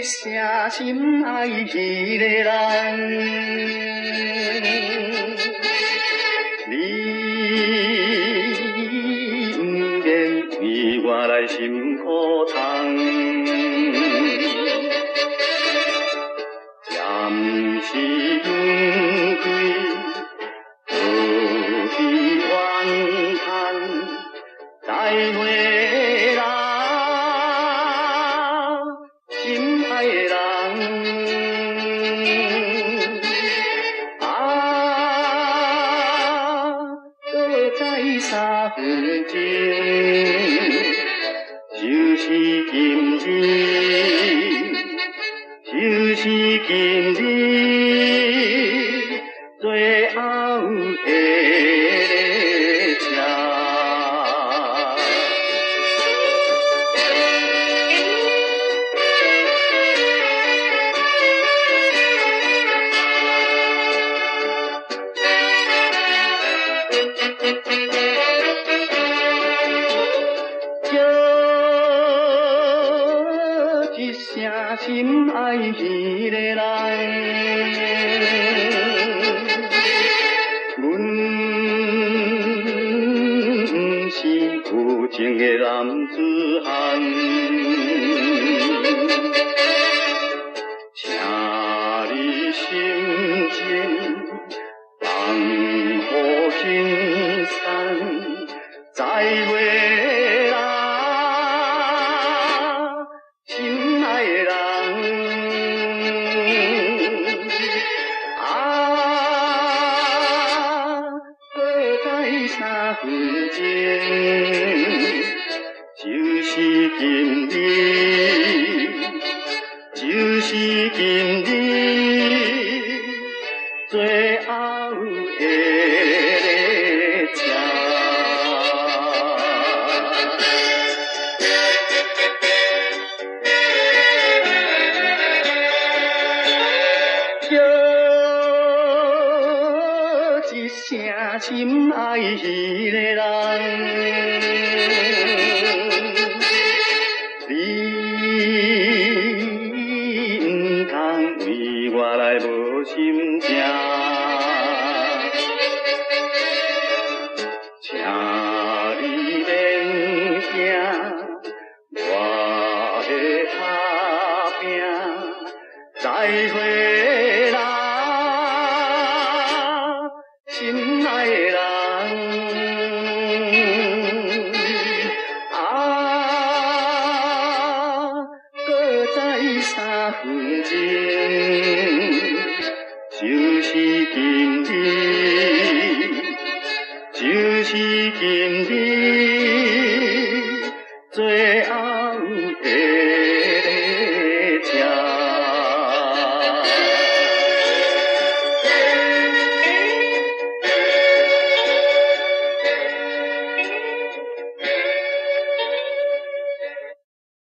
声心爱迄个人，你不免为我来心苦痛，暂时远开，何必怨叹？再会啦。爱的人搁再三分情，就是今日，就是今日，最后的列车。一声心爱迄个人，阮不是有情的男子汉，请你心情放乎轻松，再会啦。心爱的人搁再三分情，就是今日，就是今日，最后的列车。一声心爱迄个人，你不通为我来无心情，请你免惊，我会打拼，再会啦。心爱的人搁再三分情，就是今日，就是今日。